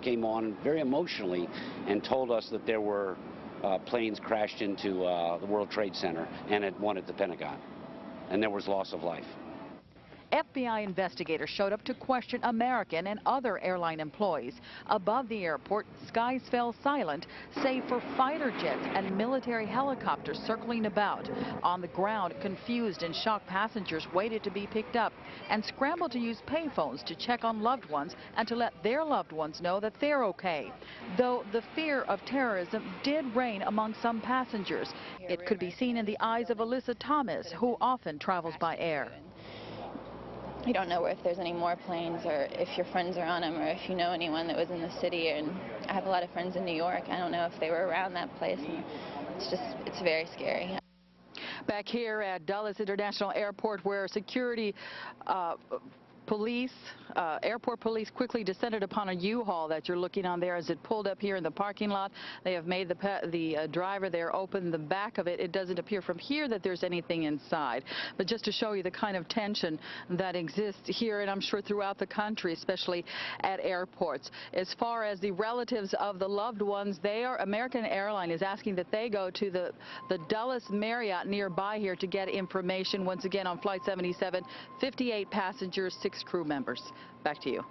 came on very emotionally and told us that there were planes crashed into the World Trade Center and had one at the Pentagon, and there was loss of life. FBI investigators showed up to question American and other airline employees. Above the airport, skies fell silent, save for fighter jets and military helicopters circling about. On the ground, confused and shocked passengers waited to be picked up and scrambled to use payphones to check on loved ones and to let their loved ones know that they're okay. Though the fear of terrorism did reign among some passengers. It could be seen in the eyes of Alyssa Thomas, who often travels by air. You don't know if there's any more planes or if your friends are on them or if you know anyone that was in the city. And I have a lot of friends in New York. I don't know if they were around that place. And it's very scary. Back here at Dulles International Airport, where security airport police quickly descended upon a U-Haul that you're looking on there as it pulled up here in the parking lot. They have made the driver there open the back of it. It doesn't appear from here that there's anything inside. But just to show you the kind of tension that exists here, and I'm sure throughout the country, especially at airports. As far as the relatives of the loved ones, American Airlines is asking that they go to the Dulles Marriott nearby here to get information. Once again, on Flight 77, 58 passengers, 6 crew members. Back to you.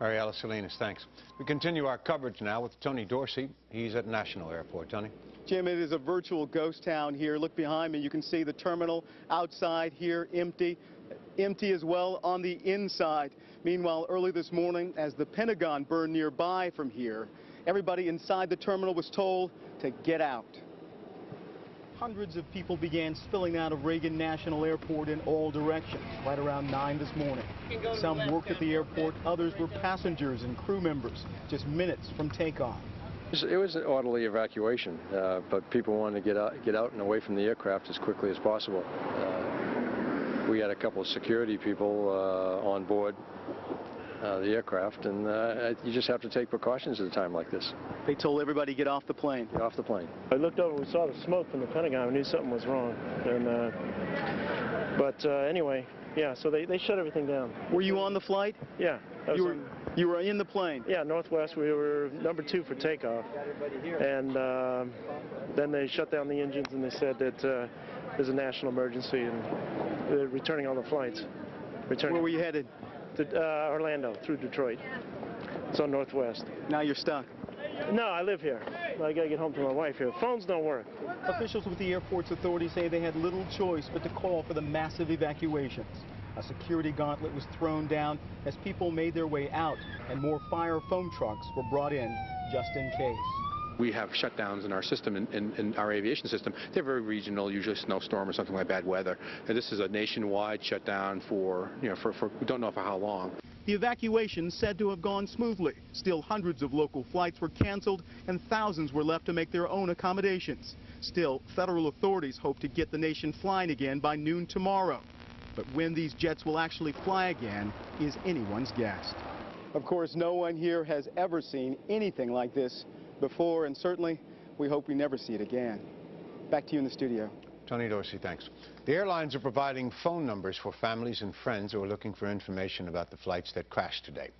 Ariella Salinas, thanks. We continue our coverage now with Tony Dorsey. He's at National Airport. Tony? Jim, it is a virtual ghost town here. Look behind me. You can see the terminal outside here empty. Empty as well on the inside. Meanwhile, early this morning, as the Pentagon burned nearby from here, everybody inside the terminal was told to get out. Hundreds of people began spilling out of Reagan National Airport in all directions right around 9 this morning. Some worked at the airport, others were passengers and crew members just minutes from takeoff. It was an orderly evacuation, but people wanted to get out and away from the aircraft as quickly as possible. We had a couple of security people on board the aircraft, and you just have to take precautions at a time like this. They told everybody to get off the plane. Get off the plane. I looked over, we saw the smoke from the Pentagon, we knew something was wrong. And, but anyway, yeah, so they shut everything down. Were you on the flight? Yeah. You were in the plane? Yeah, Northwest. We were number 2 for takeoff. And then they shut down the engines and they said that there's a national emergency and they're returning all the flights. Where were you headed? To Orlando through Detroit. It's on Northwest. Now you're stuck? No, I live here. I gotta get home to my wife here. Phones don't work. Officials with the airport's authorities say they had little choice but to call for the massive evacuations. A security gauntlet was thrown down as people made their way out, and more fire foam trucks were brought in just in case. We have shutdowns in our system, in our aviation system. They're very regional, usually a snowstorm or something like bad weather. And this is a nationwide shutdown for we don't know for how long. The evacuation said to have gone smoothly. Still, hundreds of local flights were canceled and thousands were left to make their own accommodations. Still, federal authorities hope to get the nation flying again by noon tomorrow. But when these jets will actually fly again is anyone's guess. Of course, no one here has ever seen anything like this before, and certainly we hope we never see it again. Back to you in the studio. Tony Dorsey, thanks. The airlines are providing phone numbers for families and friends who are looking for information about the flights that crashed today.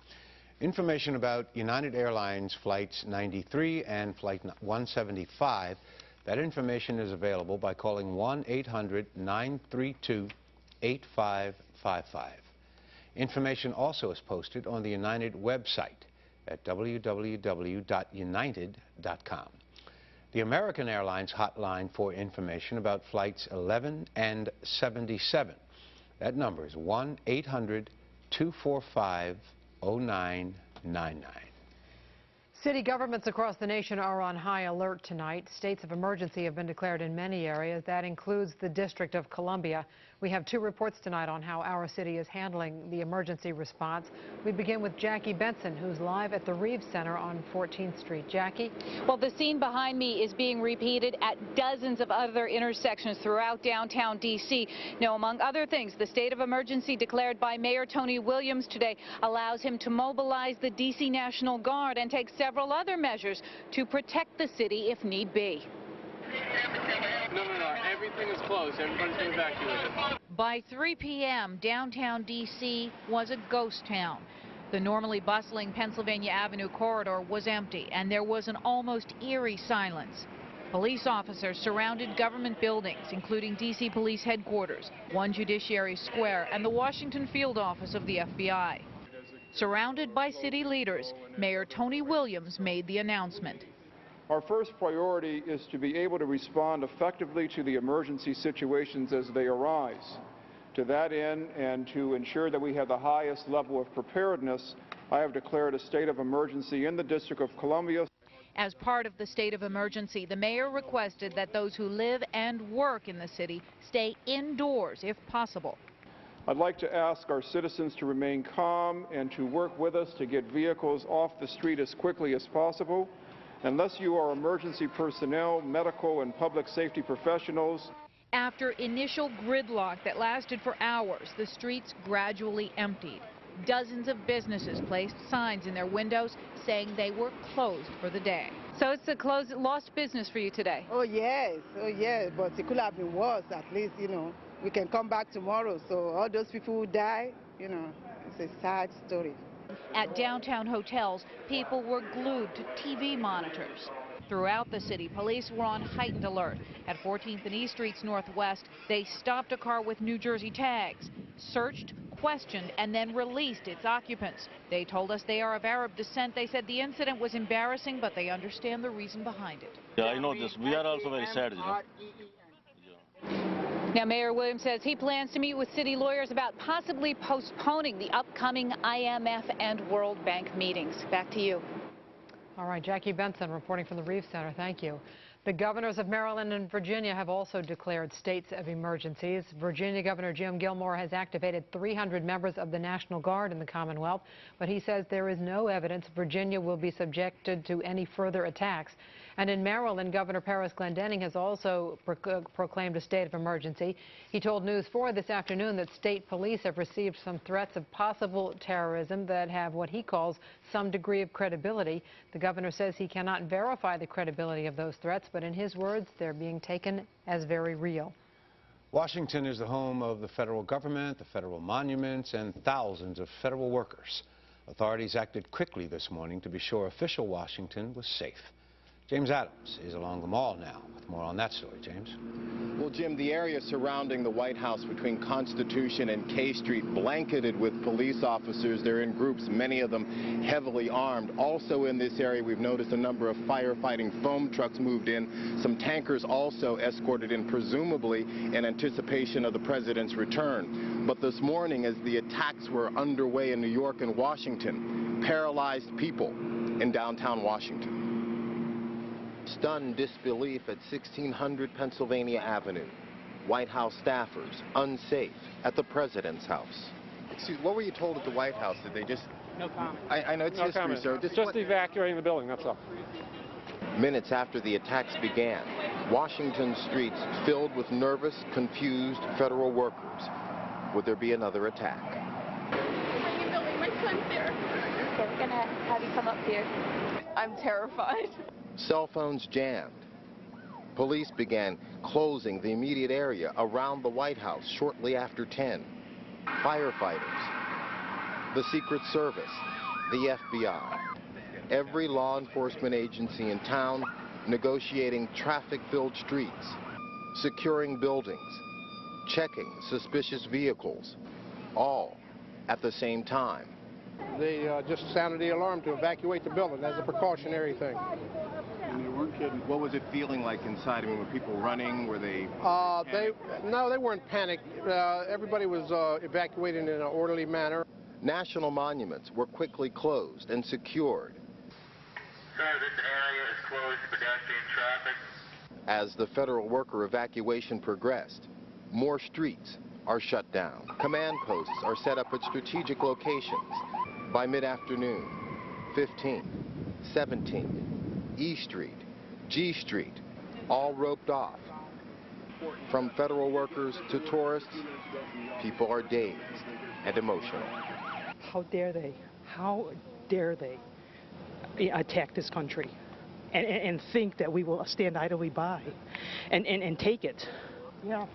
Information about United Airlines Flights 93 and Flight 175, that information is available by calling 1-800-932-8555. Information also is posted on the United website at www.united.com. The American Airlines hotline for information about flights 11 and 77. That number is 1-800-245-0999. City governments across the nation are on high alert tonight. States of emergency have been declared in many areas. That includes the District of Columbia. We have 2 reports tonight on how our city is handling the emergency response. We begin with Jackie Benson, who's live at the Reeves Center on 14th Street. Jackie? Well, the scene behind me is being repeated at dozens of other intersections throughout downtown D.C. Now, among other things, the state of emergency declared by Mayor Tony Williams today allows him to mobilize the D.C. National Guard and take several other measures to protect the city if need be. No. Everything is closed. Everybody's been evacuated. By 3 p.m., downtown D.C. was a ghost town. The normally bustling Pennsylvania Avenue corridor was empty, and there was an almost eerie silence. Police officers surrounded government buildings, including D.C. Police Headquarters, One Judiciary Square, and the Washington field office of the FBI. Surrounded by city leaders, Mayor Tony Williams made the announcement. Our first priority is to be able to respond effectively to the emergency situations as they arise. To that end, and to ensure that we have the highest level of preparedness, I have declared a state of emergency in the District of Columbia. As part of the state of emergency, the mayor requested that those who live and work in the city stay indoors if possible. I'd like to ask our citizens to remain calm and to work with us to get vehicles off the street as quickly as possible. Unless you are emergency personnel, medical and public safety professionals. After initial gridlock that lasted for hours, the streets gradually emptied. Dozens of businesses placed signs in their windows saying they were closed for the day. So it's a lost business for you today? Oh yes, but it could have been worse. At least, we can come back tomorrow. So all those people who die, it's a sad story. At downtown hotels, people were glued to TV monitors. Throughout the city, police were on heightened alert. At 14th and E Streets Northwest, they stopped a car with New Jersey tags, searched, questioned, and then released its occupants. They told us they are of Arab descent. They said the incident was embarrassing, but they understand the reason behind it. Yeah, I know this. We are also very sad, Now, Mayor Williams says he plans to meet with city lawyers about possibly postponing the upcoming IMF and World Bank meetings. Back to you. All right, Jackie Benson reporting from the Reeves Center. Thank you. The governors of Maryland and Virginia have also declared states of emergencies. Virginia Governor Jim Gilmore has activated 300 members of the National Guard in the Commonwealth, but he says there is no evidence Virginia will be subjected to any further attacks. And in Maryland, Governor Paris Glendening has also proclaimed a state of emergency. He told News 4 this afternoon that state police have received some threats of possible terrorism that have what he calls some degree of credibility. The governor says he cannot verify the credibility of those threats, but in his words, they're being taken as very real. Washington is the home of the federal government, the federal monuments, and thousands of federal workers. Authorities acted quickly this morning to be sure official Washington was safe. James Adams is along the mall now with more on that story. James. Well, Jim, the area surrounding the White House between Constitution and K Street blanketed with police officers. They're in groups, many of them heavily armed. Also in this area, we've noticed a number of firefighting foam trucks moved in. Some tankers also escorted in, presumably in anticipation of the president's return. But this morning, as the attacks were underway in New York and Washington, paralyzed people in downtown Washington. Stunned disbelief at 1600 Pennsylvania Avenue. White House staffers unsafe at the president's house. Excuse me, what were you told at the White House? Did they just... No comment. I know it's no history, comment. sir. Just evacuating the building, that's all. Minutes after the attacks began, Washington streets filled with nervous, confused federal workers. Would there be another attack? My son's there. So we're gonna have you come up here. I'm terrified. Cell phones jammed. Police began closing the immediate area around the White House shortly after 10. Firefighters, the Secret Service, the FBI, every law enforcement agency in town negotiating traffic-filled streets, securing buildings, checking suspicious vehicles, all at the same time. They just sounded the alarm to evacuate the building as a precautionary thing. And you weren't kidding. What was it feeling like inside? I mean, were people running? Were they? No, they weren't panicked. Everybody was evacuated in an orderly manner. National monuments were quickly closed and secured. Sir, this area is closed to pedestrian traffic. As the federal worker evacuation progressed, more streets are shut down. Command posts are set up at strategic locations. By mid-afternoon, 15, 17, E Street, G Street, all roped off. From federal workers to tourists, people are dazed and emotional. How dare they? How dare they attack this country and think that we will stand idly by and take it? Yeah.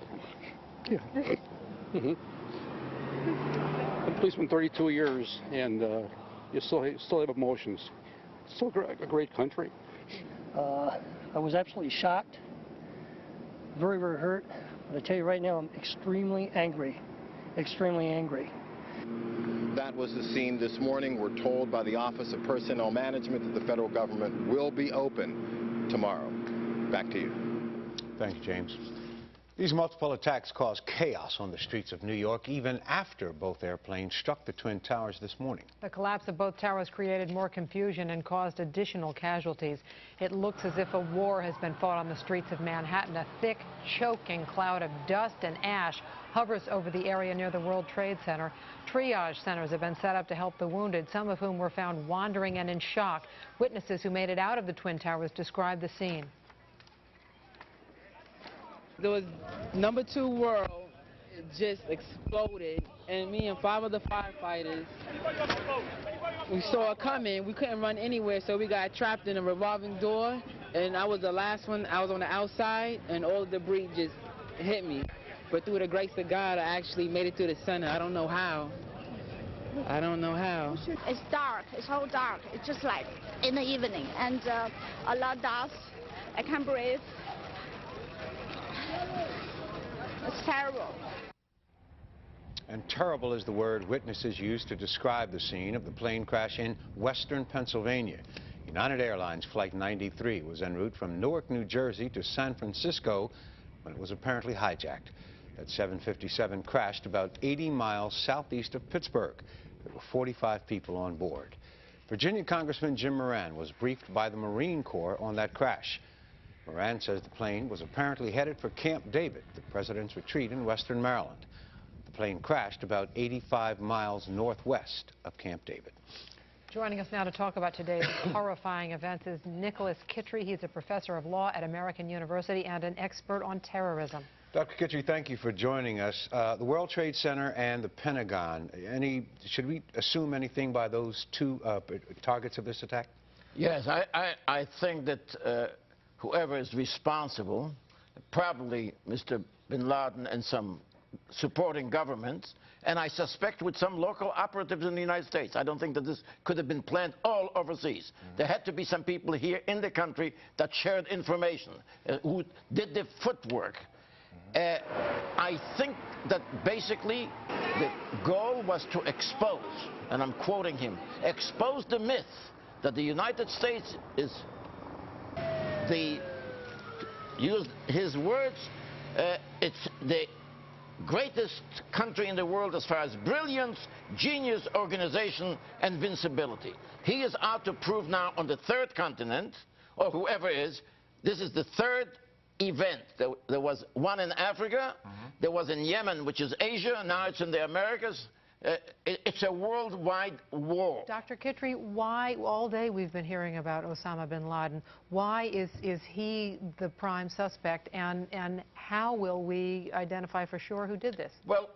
been a policeman 32 years, and you still have emotions. It's still a great country. I was absolutely shocked, very, very hurt. But I tell you right now, I'm extremely angry, extremely angry. That was the scene this morning. We're told by the Office of Personnel Management that the federal government will be open tomorrow. Back to you. Thank you, James. These multiple attacks caused chaos on the streets of New York even after both airplanes struck the Twin Towers this morning. The collapse of both towers created more confusion and caused additional casualties. It looks as if a war has been fought on the streets of Manhattan. A thick, choking cloud of dust and ash hovers over the area near the World Trade Center. Triage centers have been set up to help the wounded, some of whom were found wandering and in shock. Witnesses who made it out of the Twin Towers described the scene. There was number 2 world, it just exploded, and me and 5 of the firefighters, we saw it coming. We couldn't run anywhere, so we got trapped in a revolving door, and I was the last one. I was on the outside, and all the debris just hit me. But through the grace of God, I actually made it to the center. I don't know how. I don't know how. It's dark. It's all dark. It's just like in the evening, and a lot of dust. I can't breathe. It's terrible. And terrible is the word witnesses used to describe the scene of the plane crash in western Pennsylvania. United Airlines Flight 93 was en route from Newark, New Jersey to San Francisco when it was apparently hijacked. That 757 crashed about 80 miles southeast of Pittsburgh. There were 45 people on board. Virginia Congressman Jim Moran was briefed by the Marine Corps on that crash. Moran says the plane was apparently headed for Camp David, the president's retreat in western Maryland. The plane crashed about 85 miles northwest of Camp David. Joining us now to talk about today's horrifying events is Nicholas Kittrey. He's a professor of law at American University and an expert on terrorism. Dr. Kittrey, thank you for joining us. The World Trade Center and the Pentagon, should we assume anything by those two targets of this attack? Yes, I think that whoever is responsible, probably Mr. bin Laden and some supporting governments, and I suspect with some local operatives in the United States. I don't think that this could have been planned all overseas. There had to be some people here in the country that shared information, who did the footwork. I think that basically the goal was to expose, and I'm quoting him, expose the myth that the United States is use his words, it's the greatest country in the world as far as brilliance, genius, organization, and invincibility. He is out to prove now on the 3rd continent, or whoever is, this is the 3rd event. There was one in Africa, there was in Yemen, which is Asia, now it's in the Americas. It's a worldwide war. Dr. Kittrey, why all day we've been hearing about Osama bin Laden? Why is he the prime suspect, and how will we identify for sure who did this? Well,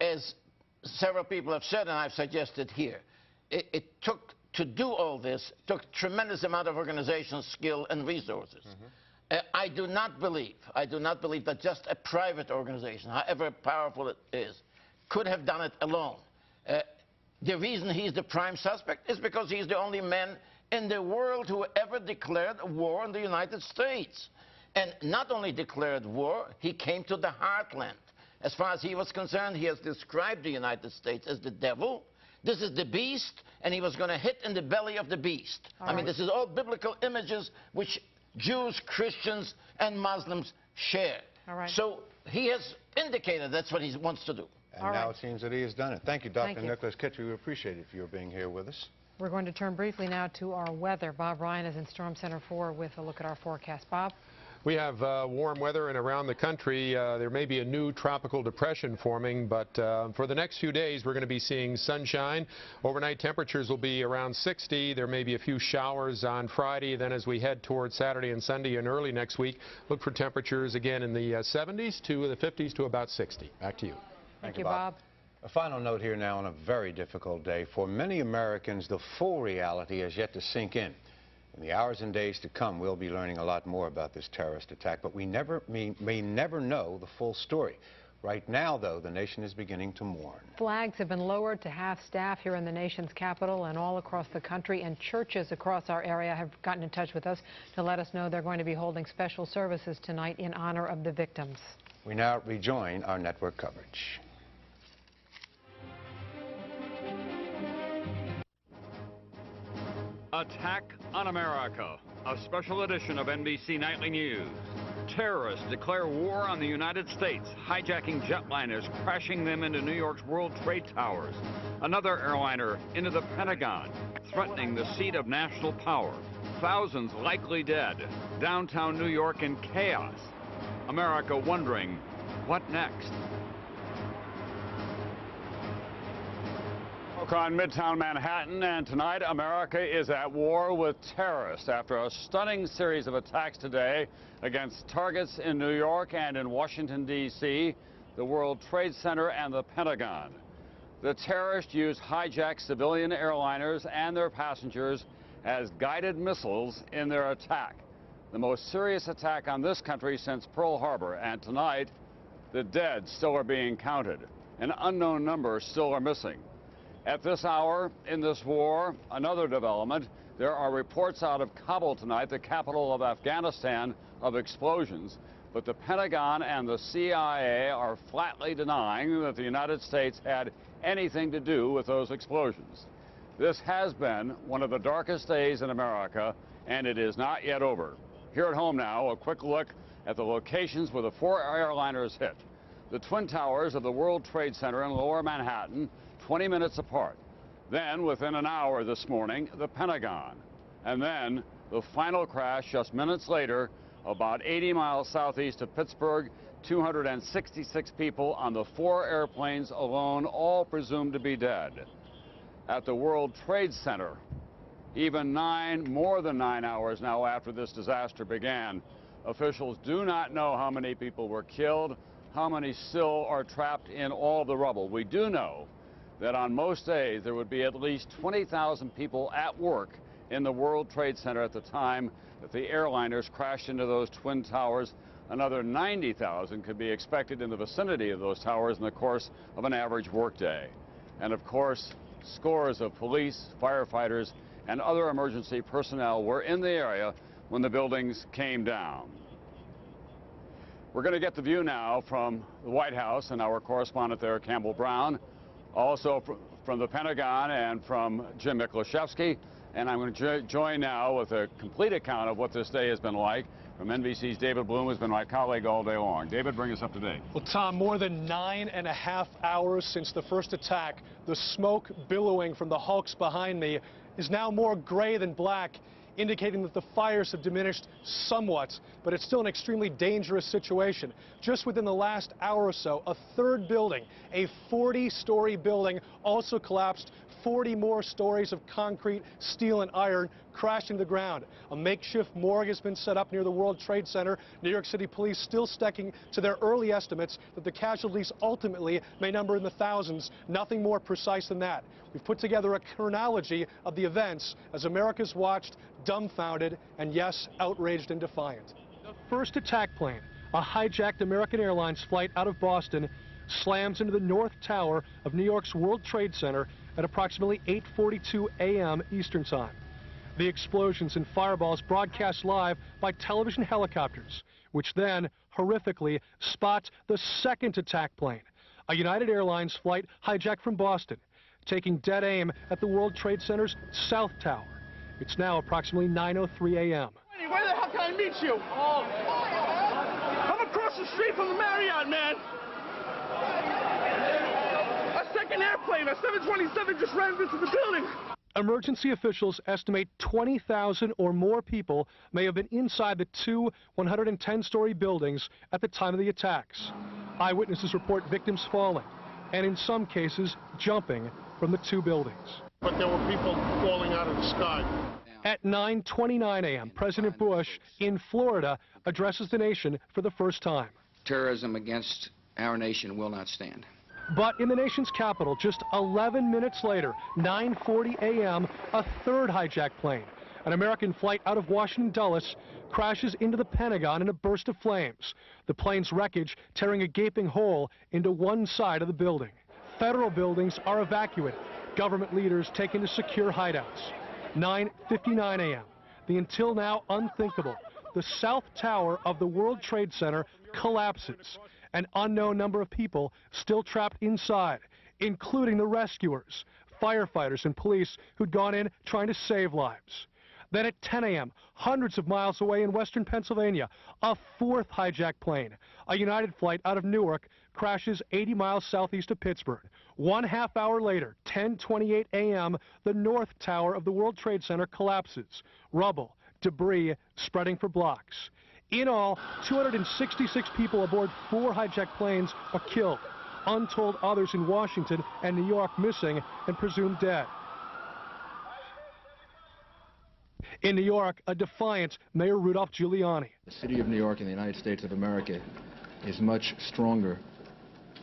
as several people have said, and I've suggested here, it took, to do all this, took tremendous amount of organization, skill, and resources. I do not believe that just a private organization, however powerful it is, could have done it alone. The reason he's the prime suspect is because he's the only man in the world who ever declared war on the United States. And not only declared war, he came to the heartland. As far as he was concerned, he has described the United States as the devil. This is the beast, and he was going to hit in the belly of the beast. I mean, this is all biblical images which Jews, Christians, and Muslims share. So he has indicated that's what he wants to do. And now it seems that he has done it. Thank you, Dr. Nicholas Kittrey. We appreciate it for your being here with us. We're going to turn briefly now to our weather. Bob Ryan is in Storm Center 4 with a look at our forecast. Bob? We have warm weather and around the country. There may be a new tropical depression forming, but for the next few days we're going to be seeing sunshine. Overnight temperatures will be around 60. There may be a few showers on Friday. Then as we head towards Saturday and Sunday and early next week, look for temperatures again in the 70s to the 50s to about 60. Back to you. Thank you, Bob. A final note here now on a very difficult day. For many Americans, the full reality has yet to sink in. In the hours and days to come, we'll be learning a lot more about this terrorist attack, but we may never know the full story. Right now, though, the nation is beginning to mourn. Flags have been lowered to half-staff here in the nation's capital and all across the country, and churches across our area have gotten in touch with us to let us know they're going to be holding special services tonight in honor of the victims. We now rejoin our network coverage. Attack on America, a special edition of NBC Nightly News. Terrorists declare war on the United States, hijacking jetliners, crashing them into New York's World Trade Towers. Another airliner into the Pentagon, threatening the seat of national power. Thousands likely dead. Downtown New York in chaos. America wondering, what next? On Midtown Manhattan, and tonight America is at war with terrorists after a stunning series of attacks today against targets in New York and in Washington, D.C., the World Trade Center and the Pentagon. The terrorists used hijacked civilian airliners and their passengers as guided missiles in their attack. The most serious attack on this country since Pearl Harbor, and tonight the dead still are being counted. An unknown number still are missing. At this hour in this war, another development, there are reports out of Kabul tonight, the capital of Afghanistan, of explosions. But the Pentagon and the CIA are flatly denying that the United States had anything to do with those explosions. This has been one of the darkest days in America, and it is not yet over. Here at home now, a quick look at the locations where the 4 airliners hit. The Twin Towers of the World Trade Center in Lower Manhattan, 20 minutes apart. Then, within an hour this morning, the Pentagon. And then, the final crash just minutes later, about 80 miles southeast of Pittsburgh, 266 people on the 4 airplanes alone, all presumed to be dead. At the World Trade Center, even more than 9 hours now after this disaster began, officials do not know how many people were killed, how many still are trapped in all the rubble. We do know that on most days there would be at least 20,000 people at work in the World Trade Center at the time that the airliners crashed into those Twin Towers. Another 90,000 could be expected in the vicinity of those towers in the course of an average workday. And of course, scores of police, firefighters, and other emergency personnel were in the area when the buildings came down. We're going to get the view now from the White House and our correspondent there, Campbell Brown. Also from the Pentagon and from Jim Miklaszewski. And I'm going to join now with a complete account of what this day has been like from NBC's David Bloom, who's been my colleague all day long. David, bring us up to date. Well, Tom, more than 9.5 hours since the first attack, the smoke billowing from the hulks behind me is now more gray than black, indicating that the fires have diminished somewhat, but it's still an extremely dangerous situation. Just within the last hour or so, a third building, a 40-story building, also collapsed. 40 more stories of concrete, steel, and iron crashed into the ground. A makeshift morgue has been set up near the World Trade Center. New York City police still sticking to their early estimates that the casualties ultimately may number in the thousands. Nothing more precise than that. We've put together a chronology of the events as America's watched, dumbfounded, and yes, outraged and defiant. The first attack plane, a hijacked American Airlines flight out of Boston, slams into the North Tower of New York's World Trade Center at approximately 8:42 a.m. Eastern Time. The explosions and fireballs broadcast live by television helicopters, which then, horrifically, spot the second attack plane, a United Airlines flight hijacked from Boston, taking dead aim at the World Trade Center's South Tower. It's now approximately 9:03 a.m. Where the hell can I meet you? Oh. I'm across the street from the Marriott, man. A second airplane, a 727, just ran into the building. Emergency officials estimate 20,000 or more people may have been inside the 2 110-story buildings at the time of the attacks. Eyewitnesses report victims falling, and in some cases, jumping from the 2 buildings. But there were people falling out of the sky. At 9:29 a.m., President Bush in Florida addresses the nation for the first time. Terrorism against our nation will not stand. But in the nation's capital, just 11 minutes later, 9:40 a.m., a third hijacked plane, An American flight out of Washington Dulles crashes into the Pentagon in a burst of flames. The plane's wreckage tearing a gaping hole into one side of the building. Federal buildings are evacuated. Government leaders taken to secure hideouts. 9:59 a.m. The until now unthinkable. The South Tower of the World Trade Center collapses. An unknown number of people still trapped inside, including the rescuers, firefighters and police who'd gone in trying to save lives. Then at 10 a.m., hundreds of miles away in western Pennsylvania, a fourth hijacked plane, a United flight out of Newark, crashes 80 miles southeast of Pittsburgh. 1/2 hour later, 10:28 a.m., the North Tower of the World Trade Center collapses. Rubble, debris spreading for blocks. In all, 266 people aboard 4 hijacked planes are killed. Untold others in Washington and New York missing and presumed dead. In New York, a defiant Mayor Rudolph Giuliani. The city of New York in the United States of America is much stronger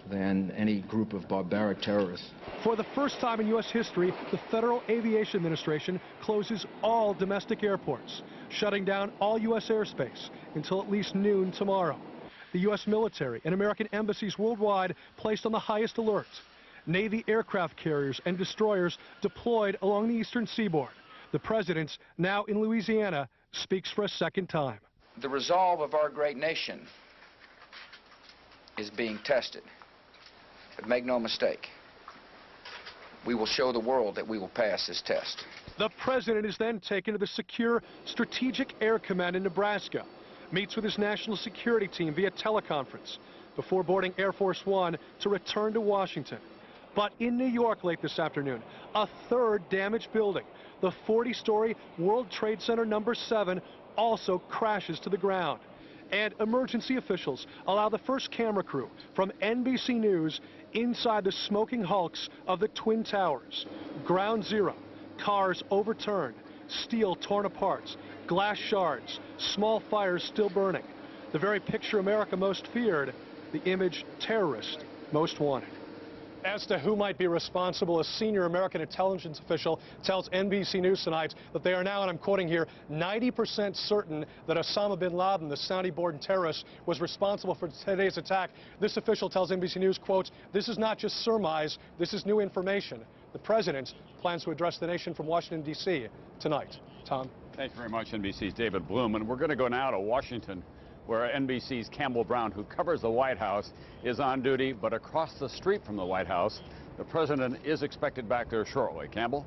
than any group of barbaric terrorists. For the first time in U.S. history, the Federal Aviation Administration closes all domestic airports, shutting down all U.S. airspace until at least noon tomorrow. The U.S. military and American embassies worldwide placed on the highest alert. Navy aircraft carriers and destroyers deployed along the eastern seaboard. The president, now in Louisiana, speaks for a second time. The resolve of our great nation is being tested. But make no mistake, we will show the world that we will pass this test. The president is then taken to the secure Strategic Air Command in Nebraska, meets with his national security team via teleconference before boarding Air Force One to return to Washington. But in New York late this afternoon, a third damaged building, the 40-story World Trade Center No. 7, also crashes to the ground. And emergency officials allow the first camera crew from NBC News inside the smoking hulks of the Twin Towers. Ground zero, cars overturned, steel torn apart, glass shards, small fires still burning. The very picture America most feared, the image terrorists most wanted. As to who might be responsible, a senior American intelligence official tells NBC News tonight that they are now, and I'm quoting here, 90% certain that Osama bin Laden, the Saudi-born terrorist, was responsible for today's attack. This official tells NBC News, quote, "This is not just surmise, this is new information." The president plans to address the nation from Washington, D.C. tonight. Tom? Thank you very much, NBC's David Bloom. And we're going to go now to Washington, where NBC's Campbell Brown, who covers the White House, is on duty. But across the street from the White House, the president is expected back there shortly. Campbell?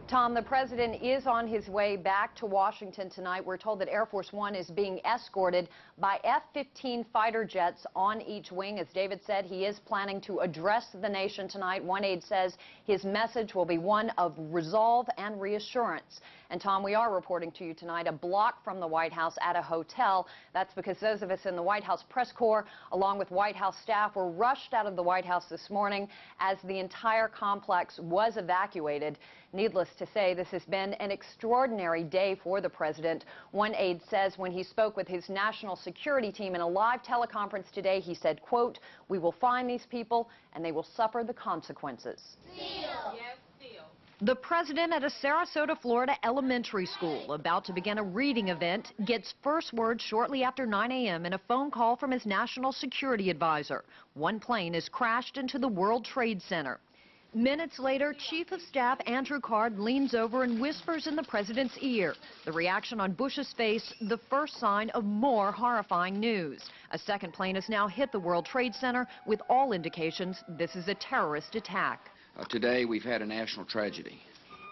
Tom, the president is on his way back to Washington tonight. We're told that Air Force One is being escorted by F-15 fighter jets on each wing. As David said, he is planning to address the nation tonight. One aide says his message will be one of resolve and reassurance. And Tom, we are reporting to you tonight a block from the White House at a hotel. That's because those of us in the White House press corps, along with White House staff, were rushed out of the White House this morning as the entire complex was evacuated. Needless to say, this has been an extraordinary day for the president. One aide says when he spoke with his national security team in a live teleconference today, he said, quote, "We will find these people and they will suffer the consequences." The president at a Sarasota, Florida elementary school about to begin a reading event gets first word shortly after 9 a.m. in a phone call from his national security advisor. One plane has crashed into the World Trade Center. Minutes later, Chief of Staff Andrew Card leans over and whispers in the president's ear. The reaction on Bush's face, the first sign of more horrifying news. A second plane has now hit the World Trade Center, with all indications this is a terrorist attack. Today, we've had a national tragedy.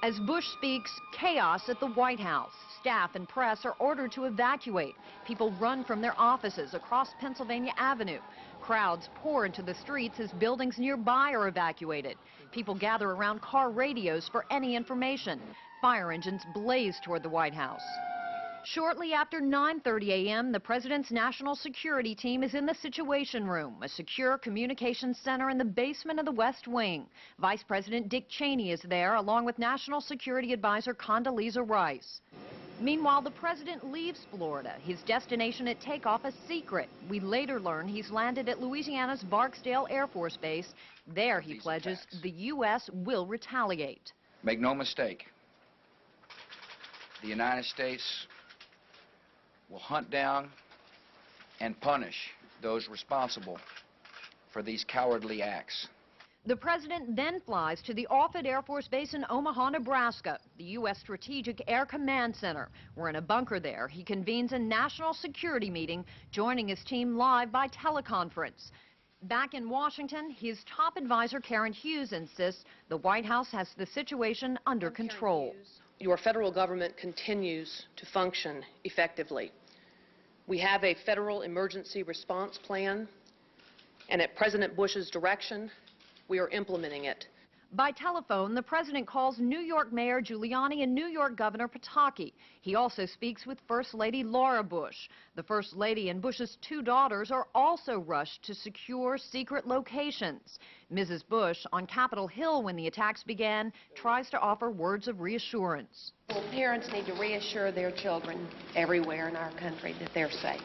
As Bush speaks, chaos at the White House. Staff and press are ordered to evacuate. People run from their offices across Pennsylvania Avenue. Crowds pour into the streets as buildings nearby are evacuated. People gather around car radios for any information. Fire engines blaze toward the White House. Shortly after 9:30 a.m., the president's national security team is in the Situation Room, a secure communications center in the basement of the West Wing. Vice President Dick Cheney is there, along with National Security Advisor Condoleezza Rice. Meanwhile, the president leaves Florida, his destination at takeoff a secret. We later learn he's landed at Louisiana's Barksdale Air Force Base. There, he pledges, the U.S. will retaliate. Make no mistake, the United States will hunt down and punish those responsible for these cowardly acts. The president then flies to the Offutt Air Force Base in Omaha, Nebraska, the U.S. Strategic Air Command Center. We're in a bunker there. He convenes a national security meeting, joining his team live by teleconference. Back in Washington, his top advisor, Karen Hughes, insists the White House has the situation under control. Your federal government continues to function effectively. We have a federal emergency response plan, and at President Bush's direction, we are implementing it. By telephone, the president calls New York Mayor Giuliani and New York Governor Pataki. He also speaks with First Lady Laura Bush. The First Lady and Bush's two daughters are also rushed to secure secret locations. Mrs. Bush, on Capitol Hill when the attacks began, tries to offer words of reassurance. Well, parents need to reassure their children everywhere in our country that they're safe.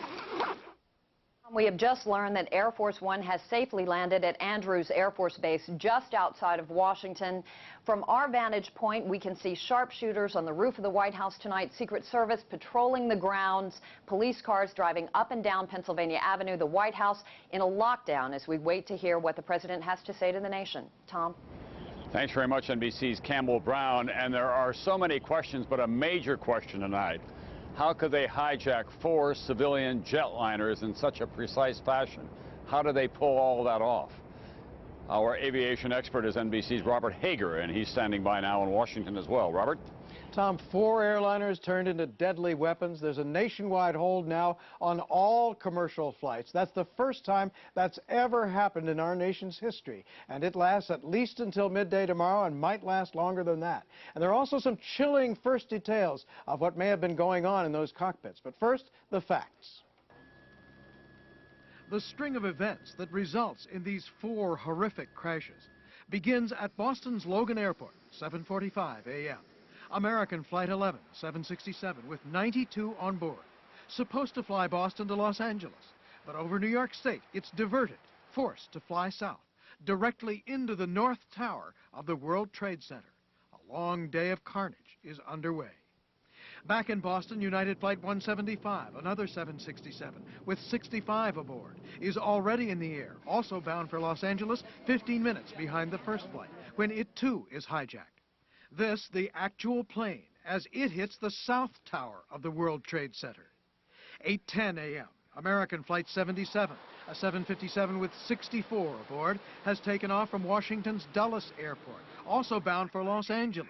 We have just learned that Air Force One has safely landed at Andrews Air Force Base just outside of Washington. From our vantage point, we can see sharpshooters on the roof of the White House tonight, Secret Service patrolling the grounds, police cars driving up and down Pennsylvania Avenue, the White House in a lockdown as we wait to hear what the president has to say to the nation. Tom? Thanks very much, NBC's Campbell Brown. And there are so many questions, but a major question tonight. How could they hijack 4 civilian jetliners in such a precise fashion? How do they pull all that off? Our aviation expert is NBC's Robert Hager, and he's standing by now in Washington as well. Robert? Tom, 4 airliners turned into deadly weapons. There's a nationwide hold now on all commercial flights. That's the first time that's ever happened in our nation's history. And it lasts at least until midday tomorrow and might last longer than that. And there are also some chilling first details of what may have been going on in those cockpits. But first, the facts. The string of events that results in these 4 horrific crashes begins at Boston's Logan Airport, 7:45 a.m. American Flight 11, 767, with 92 on board. Supposed to fly Boston to Los Angeles, but over New York State, it's diverted, forced to fly south, directly into the North Tower of the World Trade Center. A long day of carnage is underway. Back in Boston, United Flight 175, another 767, with 65 aboard, is already in the air, also bound for Los Angeles, 15 minutes behind the first flight, when it too is hijacked. This, the actual plane, as it hits the South Tower of the World Trade Center. 8:10 a.m., American Flight 77, a 757 with 64 aboard, has taken off from Washington's Dulles Airport, also bound for Los Angeles.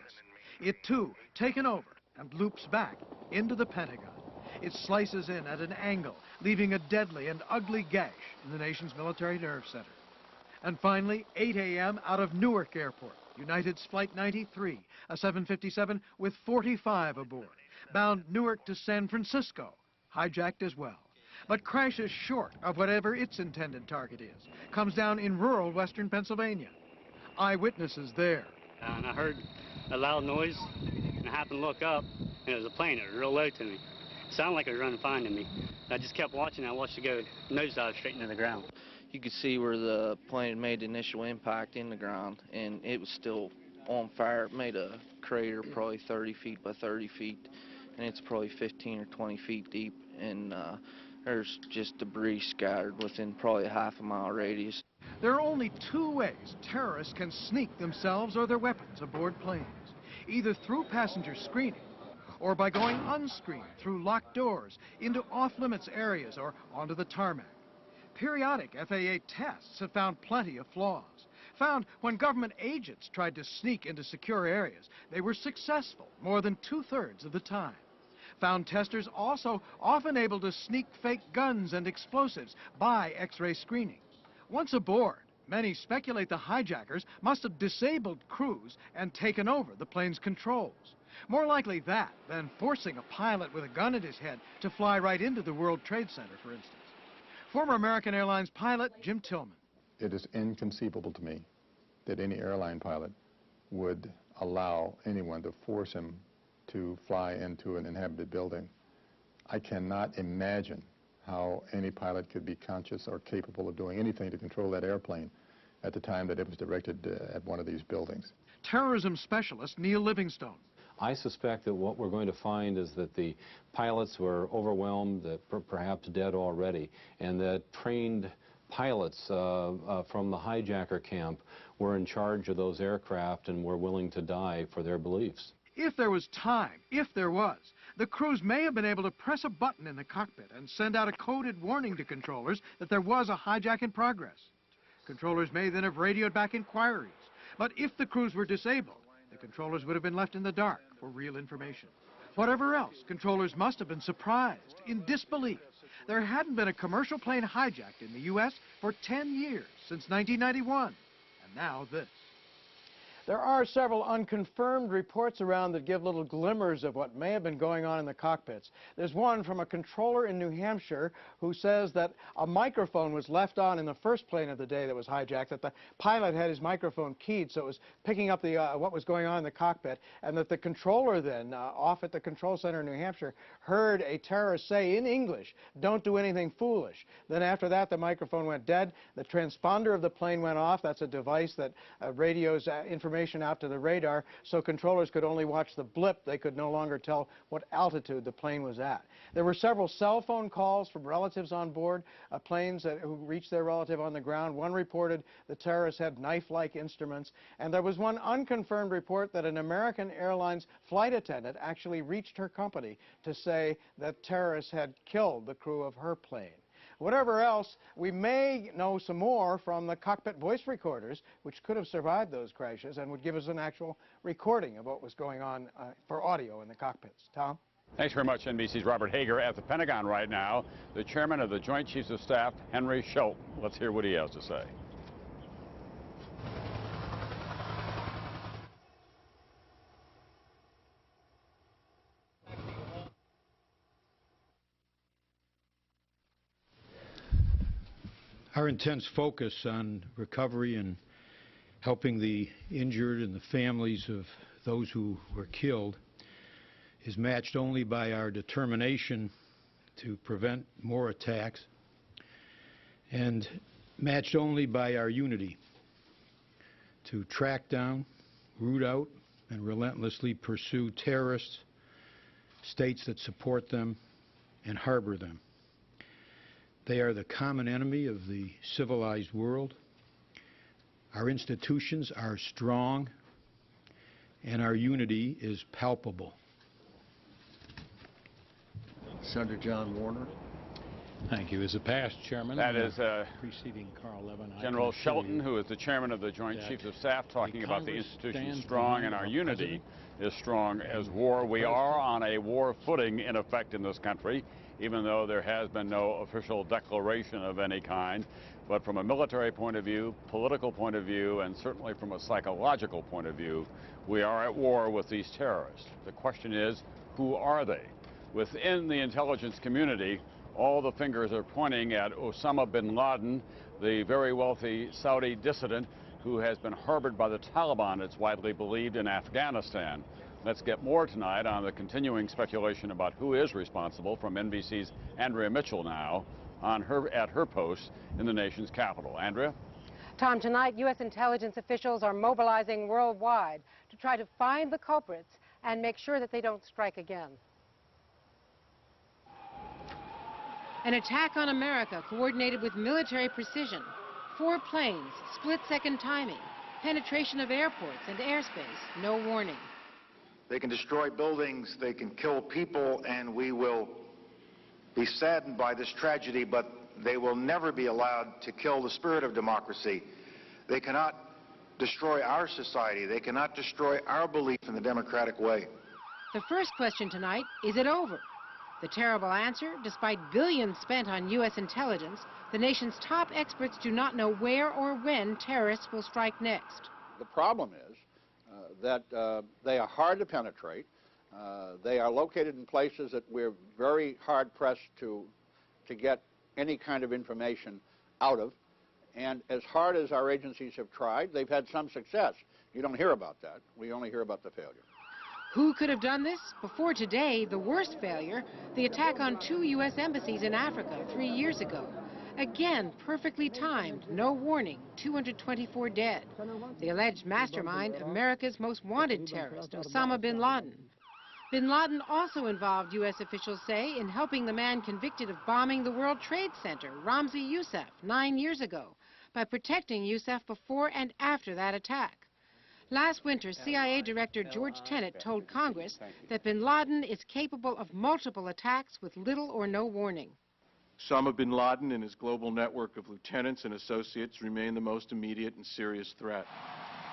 It, too, taken over and loops back into the Pentagon. It slices in at an angle, leaving a deadly and ugly gash in the nation's military nerve center. And finally, 8 a.m. out of Newark Airport, United's Flight 93, a 757 with 45 aboard, bound Newark to San Francisco, hijacked as well, but crashes short of whatever its intended target is, comes down in rural western Pennsylvania. Eyewitnesses there. And I heard a loud noise, and I happened to look up, and it was a plane. It was real low to me. It sounded like it was running fine to me. I just kept watching. I watched it go nosedive straight into the ground. You could see where the plane made the initial impact in the ground, and it was still on fire. It made a crater probably 30 feet by 30 feet, and it's probably 15 or 20 feet deep, and there's just debris scattered within probably a half-a-mile radius. There are only 2 ways terrorists can sneak themselves or their weapons aboard planes, either through passenger screening or by going unscreened through locked doors into off-limits areas or onto the tarmac. Periodic FAA tests have found plenty of flaws. Found when government agents tried to sneak into secure areas, they were successful more than 2/3 of the time. Found testers also often able to sneak fake guns and explosives by X-ray screening. Once aboard, many speculate the hijackers must have disabled crews and taken over the plane's controls. More likely that than forcing a pilot with a gun at his head to fly right into the World Trade Center, for instance. Former American Airlines pilot Jim Tillman. It is inconceivable to me that any airline pilot would allow anyone to force him to fly into an inhabited building. I cannot imagine how any pilot could be conscious or capable of doing anything to control that airplane at the time that it was directed at one of these buildings. Terrorism specialist Neil Livingstone. I suspect that what we're going to find is that the pilots were overwhelmed, that perhaps dead already, and that trained pilots from the hijacker camp were in charge of those aircraft and were willing to die for their beliefs. If there was time, the crews may have been able to press a button in the cockpit and send out a coded warning to controllers that there was a hijack in progress. Controllers may then have radioed back inquiries. But if the crews were disabled, the controllers would have been left in the dark for real information. Whatever else, controllers must have been surprised, in disbelief. There hadn't been a commercial plane hijacked in the U.S. for 10 years, since 1991. And now this. There are several unconfirmed reports around that give little glimmers of what may have been going on in the cockpits. There's one from a controller in New Hampshire who says that a microphone was left on in the first plane of the day that was hijacked, that the pilot had his microphone keyed so it was picking up the what was going on in the cockpit, and that the controller then, off at the control center in New Hampshire, heard a terrorist say in English, "Don't do anything foolish." Then after that, the microphone went dead. The transponder of the plane went off. That's a device that radios information out to the radar, so controllers could only watch the blip. They could no longer tell what altitude the plane was at. There were several cell phone calls from relatives on board planes who reached their relative on the ground. One reported the terrorists had knife-like instruments, and there was one unconfirmed report that an American Airlines flight attendant actually reached her company to say that terrorists had killed the crew of her plane. Whatever else, we may know some more from the cockpit voice recorders, which could have survived those crashes and would give us an actual recording of what was going on for audio in the cockpits. Tom? Thanks very much, NBC's Robert Hager. At the Pentagon right now, the chairman of the Joint Chiefs of Staff, Henry Shelton. Let's hear what he has to say. Our intense focus on recovery and helping the injured and the families of those who were killed is matched only by our determination to prevent more attacks and matched only by our unity to track down, root out, and relentlessly pursue terrorists, states that support them, and harbor them. They are the common enemy of the civilized world. Our institutions are strong, and our unity is palpable. Senator John Warner. Thank you. As a past chairman, that is preceding Carl Levin, General Shelton, who is the chairman of the Joint Chiefs of Staff, talking about the institution strong and our unity is strong as war. We are on a war footing, in effect, in this country, even though there has been no official declaration of any kind. But from a military point of view, political point of view, and certainly from a psychological point of view, we are at war with these terrorists. The question is, who are they? Within the intelligence community, all the fingers are pointing at Osama bin Laden, the very wealthy Saudi dissident who has been harbored by the Taliban, it's widely believed, in Afghanistan. Let's get more tonight on the continuing speculation about who is responsible from NBC's Andrea Mitchell now at her post in the nation's capital. Andrea? Tom, tonight U.S. intelligence officials are mobilizing worldwide to try to find the culprits and make sure that they don't strike again. An attack on America coordinated with military precision. 4 planes, split-second timing, penetration of airports and airspace, no warning. They can destroy buildings, they can kill people, and we will be saddened by this tragedy, but they will never be allowed to kill the spirit of democracy. They cannot destroy our society. They cannot destroy our belief in the democratic way. The first question tonight, is it over? The terrible answer, despite billions spent on U.S. intelligence, the nation's top experts do not know where or when terrorists will strike next. The problem is that they are hard to penetrate. They are located in places that we're very hard-pressed to get any kind of information out of. And as hard as our agencies have tried, they've had some success. You don't hear about that. We only hear about the failure. Who could have done this? Before today, the worst failure, the attack on 2 U.S. embassies in Africa 3 years ago. Again, perfectly timed, no warning, 224 dead. The alleged mastermind, America's most wanted terrorist, Osama bin Laden. Bin Laden also involved, U.S. officials say, in helping the man convicted of bombing the World Trade Center, Ramzi Youssef, 9 years ago, by protecting Youssef before and after that attack. Last winter, CIA Director George Tenet told Congress that bin Laden is capable of multiple attacks with little or no warning. Osama bin Laden and his global network of lieutenants and associates remain the most immediate and serious threat.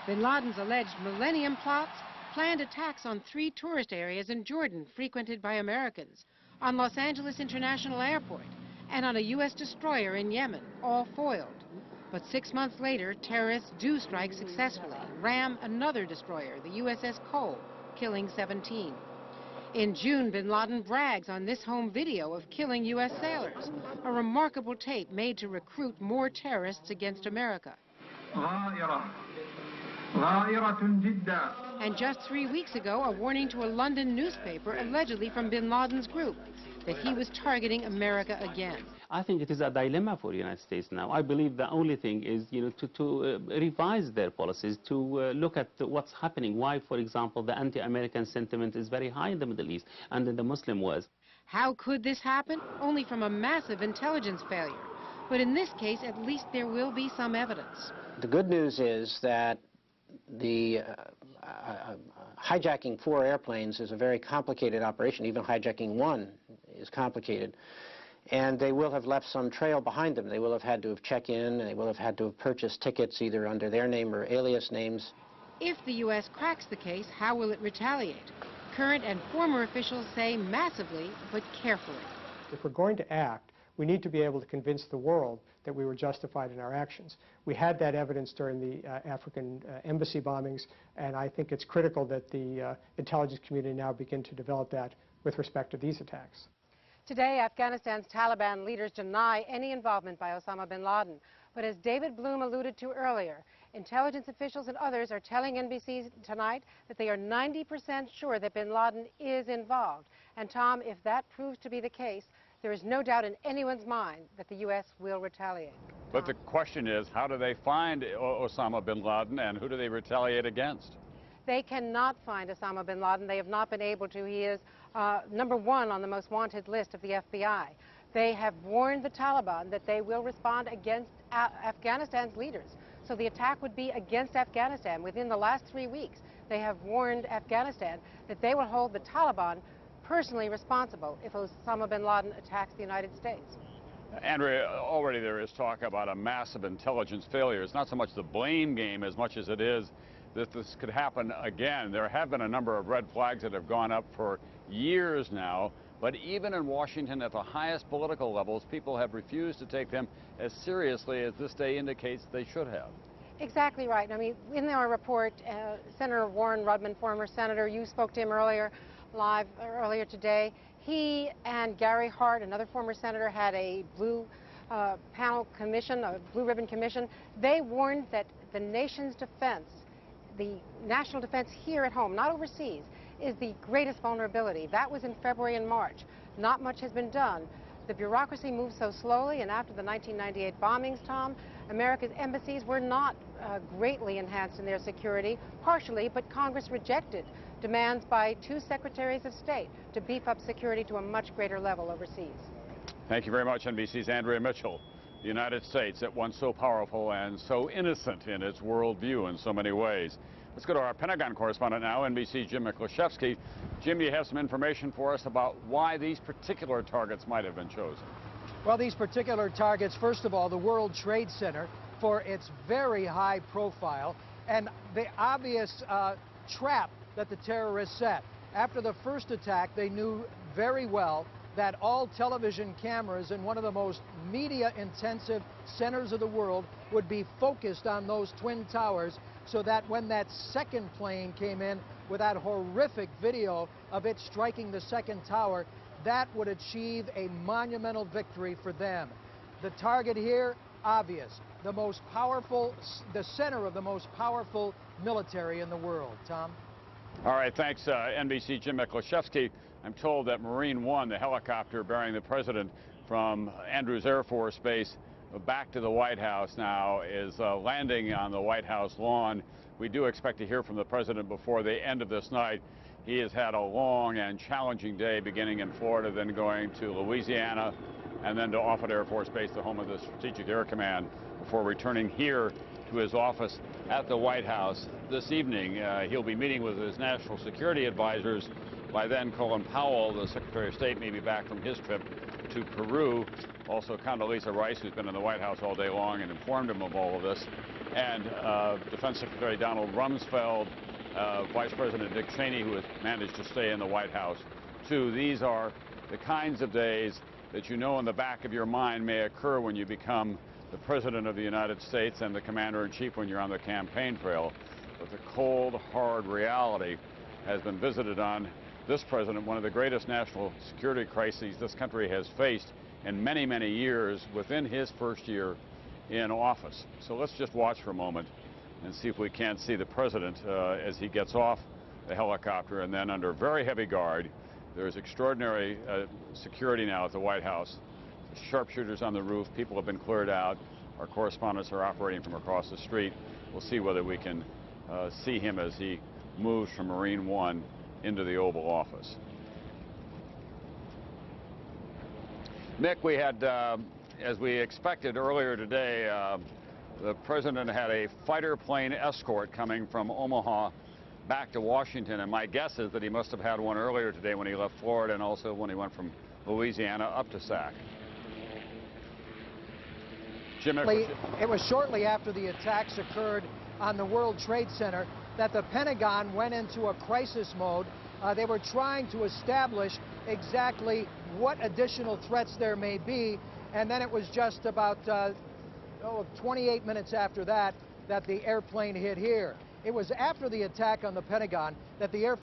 Bin Laden's alleged Millennium plots planned attacks on 3 tourist areas in Jordan frequented by Americans, on Los Angeles International Airport, and on a U.S. destroyer in Yemen, all foiled. But 6 months later, terrorists do strike successfully, ram another destroyer, the USS Cole, killing 17. In June, bin Laden brags on this home video of killing U.S. sailors, a remarkable tape made to recruit more terrorists against America. And just 3 weeks ago, a warning to a London newspaper, allegedly from bin Laden's group, that he was targeting America again. I think it is a dilemma for the United States now. I believe the only thing is, to revise their policies, to look at what's happening. Why, for example, the anti-American sentiment is very high in the Middle East and in the Muslim world. How could this happen? Only from a massive intelligence failure. But in this case, at least there will be some evidence. The good news is that the hijacking 4 airplanes is a very complicated operation. Even hijacking 1 is complicated. And they will have left some trail behind them. They will have had to have checked in, and they will have had to have purchased tickets either under their name or alias names. If the U.S. cracks the case, how will it retaliate? Current and former officials say massively, but carefully. If we're going to act, we need to be able to convince the world that we were justified in our actions. We had that evidence during the African embassy bombings, and I think it's critical that the intelligence community now begin to develop that with respect to these attacks. Today, Afghanistan's Taliban leaders deny any involvement by Osama bin Laden. But as David Bloom alluded to earlier, intelligence officials and others are telling NBC tonight that they are 90% sure that bin Laden is involved. And Tom, if that proves to be the case, there is no doubt in anyone's mind that the U.S. will retaliate. But the question is, how do they find Osama bin Laden and who do they retaliate against? They cannot find Osama bin Laden. They have not been able to. He is #1 on the most wanted list of the FBI. They have warned the Taliban that they will respond against Afghanistan's leaders. So the attack would be against Afghanistan. Within the last 3 weeks, they have warned Afghanistan that they will hold the Taliban personally responsible if Osama bin Laden attacks the United States. Andrea, already there is talk about a massive intelligence failure. It's not so much the blame game as much as it is that this could happen again. There have been a number of red flags that have gone up for years now, but even in Washington at the highest political levels, people have refused to take them as seriously as this day indicates they should have. Exactly right. I mean, in our report, Senator Warren Rudman, former senator, you spoke to him earlier today. He and Gary Hart, another former senator, had a blue panel commission, a blue ribbon commission. They warned that the nation's defense, the national defense here at home, not overseas, is the greatest vulnerability. That was in February and March. Not much has been done. The bureaucracy moves so slowly, and after the 1998 bombings, Tom, America's embassies were not greatly enhanced in their security, partially, but Congress rejected demands by 2 secretaries of state to beef up security to a much greater level overseas. Thank you very much, NBC's Andrea Mitchell. The United States, at once so powerful and so innocent in its worldview in so many ways. Let's go to our Pentagon correspondent now, NBC's Jim Miklaszewski. Jim, you have some information for us about why these particular targets might have been chosen. Well, these particular targets, first of all, the World Trade Center for its very high profile and the obvious trap that the terrorists set. After the first attack, they knew very well that all television cameras in one of the most media-intensive centers of the world would be focused on those twin towers, so that when that second plane came in with that horrific video of it striking the second tower, that would achieve a monumental victory for them. The target here, obvious. The most powerful, the center of the most powerful military in the world. Tom? All right, thanks, NBC Jim Miklaszewski. I'm told that Marine One, the helicopter bearing the president from Andrews Air Force Base back to the White House now, is landing on the White House lawn. We do expect to hear from the president before the end of this night. He has had a long and challenging day beginning in Florida, then going to Louisiana, and then to Offutt Air Force Base, the home of the Strategic Air Command, before returning here to his office at the White House this evening. He'll be meeting with his national security advisors. By then, Colin Powell, the Secretary of State, may be back from his trip to Peru. Also, Condoleezza Rice, who's been in the White House all day long and informed him of all of this. And Defense Secretary Donald Rumsfeld, Vice President Dick Cheney, who has managed to stay in the White House, too. These are the kinds of days that you know in the back of your mind may occur when you become the President of the United States and the Commander-in-Chief when you're on the campaign trail. But the cold, hard reality has been visited on this president, one of the greatest national security crises this country has faced in many, many years within his first year in office. So let's just watch for a moment and see if we can't see the president as he gets off the helicopter, and then under very heavy guard. There's extraordinary security now at the White House. Sharpshooters on the roof. People have been cleared out. Our correspondents are operating from across the street. We'll see whether we can see him as he moves from Marine One into the Oval Office. Mick, we had, as we expected earlier today, the president had a fighter plane escort coming from Omaha back to Washington, and my guess is that he must have had one earlier today when he left Florida, and also when he went from Louisiana up to Sac. Jim, it was shortly after the attacks occurred on the World Trade Center that the Pentagon went into a crisis mode. They were trying to establish exactly what additional threats there may be, and then it was just about 28 minutes after that that the airplane hit here. It was after the attack on the Pentagon that the Air